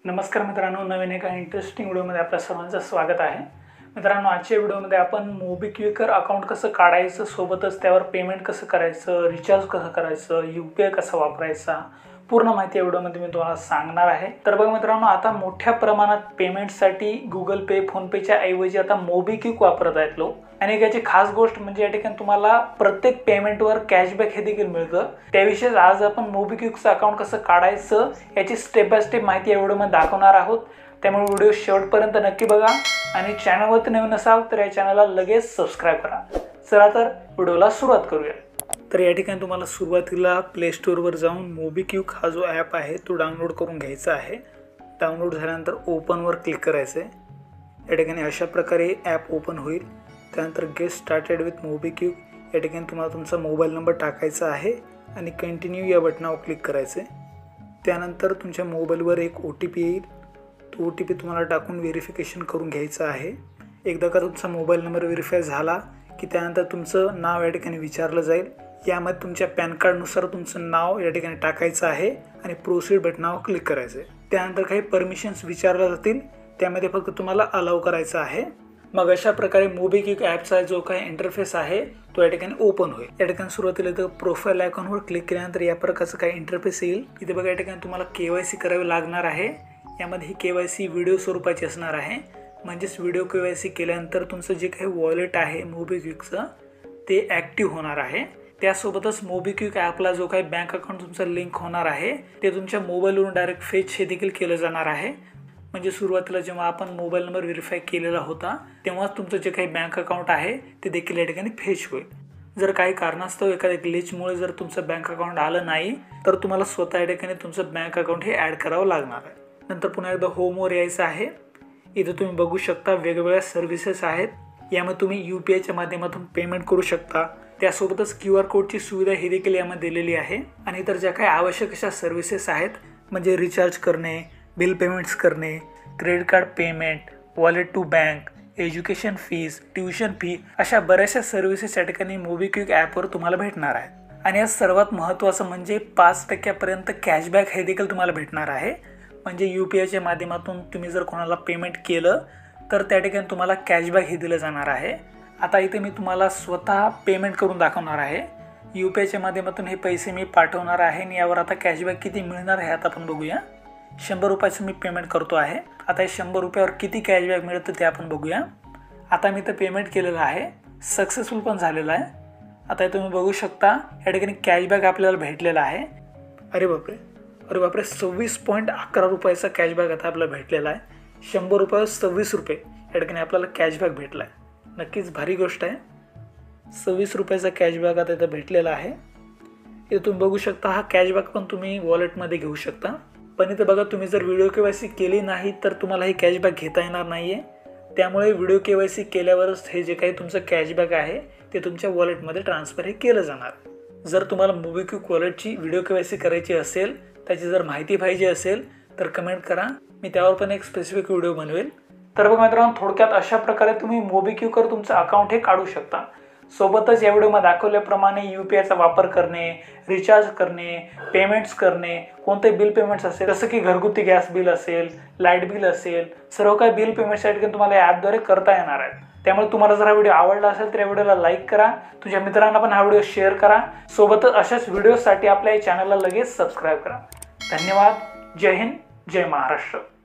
नमस्कार मित्रांनो, नवीन एका इंटरेस्टिंग व्हिडिओमध्ये आपल्या सर्वांचं स्वागत आहे। मित्रांनो, आजच्या व्हिडिओमध्ये आपण मोबिक्विक अकाउंट कसं काढायचं, सोबतच त्यावर पेमेंट कसं करायचं, रिचार्ज कसं करायचं, यूपीआय कसा वापरायचा, पूर्ण माहिती या व्हिडिओमध्ये मी तुम्हाला सांगणार आहे। तर बघा मित्रांनो, आता मोठ्या प्रमाणात पेमेंटसाठी गुगल पे, फोन पेच्या ऐवजी आता मोबिक्विक वापरत आहेत लोक। आणि याची खास गोष्ट म्हणजे या ठिकाणी तुम्हाला प्रत्येक पेमेंटवर कॅशबॅक हे देखील मिळतं। त्याविषयी आज आपण मोबिक्विकचं अकाउंट कसं काढायचं याची स्टेप बाय स्टेप माहिती या व्हिडिओमध्ये दाखवणार आहोत। त्यामुळे व्हिडिओ शेवटपर्यंत नक्की बघा आणि चॅनलवरती नवीन असाल तर या चॅनलला लगेच सबस्क्राइब करा। चला तर व्हिडिओला सुरुवात करूया। तर या ठिकाणी तुम्हाला सुरुवातीला प्ले स्टोअरवर जाऊन मोबिक्विक हा जो ॲप आहे तो डाउनलोड करून घ्यायचा आहे। डाउनलोड झाल्यानंतर ओपनवर क्लिक करायचं आहे। या ठिकाणी अशा प्रकारे ॲप ओपन होईल। त्यानंतर गेट स्टार्टेड विथ मोबिक्विक या ठिकाणी तुम्हाला तुमचा मोबाईल नंबर टाकायचा आहे आणि कंटिन्यू या बटनावर क्लिक करायचं आहे। त्यानंतर तुमच्या मोबाईलवर एक OTP येईल। तो OTP तुम्हाला टाकून व्हेरिफिकेशन करून घ्यायचं आहे। एकदा का तुमचा मोबाईल नंबर व्हेरीफाय झाला की त्यानंतर तुमचं नाव या ठिकाणी विचारलं जाईल। यामध्ये तुमच्या पॅन कार्डनुसार तुमचं नाव या ठिकाणी टाकायचं आहे आणि प्रोसीड बटनावर क्लिक करायचं आहे। त्यानंतर काही परमिशन्स विचारल्या जातील, त्यामध्ये फक्त तुम्हाला अलाउ करायचं आहे। मग अशा प्रकारे मोबिक्विक ॲपचा जो काही इंटरफेस आहे तो या ठिकाणी ओपन होईल। या ठिकाणी सुरुवातीला इथं प्रोफाईल आयकॉनवर क्लिक केल्यानंतर या प्रकारचं काही इंटरफेस येईल। इथे बघा, या ठिकाणी तुम्हाला KYC करावी लागणार आहे। यामध्ये ही KYC व्हिडिओ स्वरूपाची असणार आहे। म्हणजेच व्हिडिओ KYC केल्यानंतर तुमचं जे काही वॉलेट आहे मोबिक्विकचं ते ॲक्टिव्ह होणार आहे। त्यासोबतच मोबिक्विक ॲपला जो काही बँक अकाउंट तुमचं लिंक होणार आहे ते तुमच्या मोबाईलवरून डायरेक्ट फेच हे देखील केलं जाणार आहे। म्हणजे सुरुवातीला जेव्हा आपण मोबाईल नंबर व्हेरीफाय केलेला होता तेव्हाच तुमचं जे काही बँक अकाउंट आहे ते देखील या ठिकाणी फेच होईल। जर काही कारणास्तव एखाद्या ग्लिचमुळे जर तुमचं बँक अकाउंट आलं नाही तर तुम्हाला स्वतः या ठिकाणी तुमचं बँक अकाउंट हे ॲड करावं लागणार आहे। नंतर पुन्हा एकदा होमवर यायचं आहे। इथं तुम्ही बघू शकता वेगवेगळ्या सर्व्हिसेस आहेत। यामध्ये तुम्ही UPIच्या माध्यमातून पेमेंट करू शकता। त्यासोबतच QR कोडची सुविधा ही देखील यामध्ये दिलेली आहे। आणि इतर ज्या काही आवश्यक अशा सर्व्हिसेस आहेत म्हणजे रिचार्ज करणे, बिल पेमेंट्स करणे, credit card payment, wallet to bank, education fees, tuition fee, अशा बऱ्याचशा सर्व्हिसेस या ठिकाणी मोबिक्विक ॲपवर तुम्हाला भेटणार आहेत। आणि या सर्वात महत्त्वाचं म्हणजे 5% कॅशबॅक हे देखील तुम्हाला भेटणार आहे। म्हणजे UPIच्या माध्यमातून तुम्ही जर कोणाला पेमेंट केलं तर त्या ठिकाणी तुम्हाला कॅशबॅक हे दिलं जाणार आहे। आता इथे मी तुम्हाला स्वतः पेमेंट करून दाखवणार आहे। UPIच्या माध्यमातून हे पैसे मी पाठवणार आहे आणि यावर आता कॅशबॅक किती मिळणार आहे आता आपण बघूया। 100 रुपयाचं मी पेमेंट करतो आहे। आता हे 100 रुपयावर किती कॅशबॅक मिळतं ते आपण बघूया। आता मी तर पेमेंट केलेलं आहे, सक्सेसफुल पण झालेलं आहे। आता तुम्ही बघू शकता या ठिकाणी कॅशबॅक आपल्याला भेटलेला आहे। अरे बापरे, 26.11 रुपयाचा कॅशबॅक आता आपल्याला भेटलेला आहे। 100 रुपयावर 26 रुपये या ठिकाणी आपल्याला कॅशबॅक भेटला आहे। नक्कीच भारी गोष्ट आहे। 26 रुपयाचा कॅशबॅक आता इथं भेटलेला आहे। इथे तुम्ही बघू शकता हा कॅशबॅक पण तुम्ही वॉलेटमध्ये घेऊ शकता। पण इथे बघा, तुम्ही जर व्हिडिओ KYC केली नाही तर तुम्हाला हे कॅशबॅक घेता येणार नाही आहे। त्यामुळे व्हिडिओ KYC केल्यावरच हे जे काही तुमचं कॅशबॅक आहे ते तुमच्या वॉलेटमध्ये ट्रान्सफर हे केलं जाणार। जर तुम्हाला मोबिक्विक वॉलेटची व्हिडिओ KYC करायची असेल, त्याची जर माहिती पाहिजे असेल तर कमेंट करा, मी त्यावर पण एक स्पेसिफिक व्हिडिओ बनवेल। तर बघा मित्रांनो, थोडक्यात अशा प्रकारे तुम्ही मोबिक्विकवर तुमचं अकाउंट हे काढू शकता। सोबतच या व्हिडिओमध्ये दाखवल्याप्रमाणे UPIचा वापर करणे, रिचार्ज करणे, पेमेंट्स करणे, कोणते बिल पेमेंट्स असेल जसं की घरगुती गॅस बिल असेल, लाईट बिल असेल, सर्व काही बिल पेमेंटसाठी तुम्हाला या ॲपद्वारे करता येणार आहे। त्यामुळे तुम्हाला जर हा व्हिडिओ आवडला असेल तर या व्हिडिओला लाईक करा, तुझ्या मित्रांना पण हा व्हिडिओ शेअर करा। सोबतच अशाच व्हिडिओसाठी आपल्या या चॅनलला लगेच सबस्क्राईब करा। धन्यवाद। जय हिंद, जय महाराष्ट्र।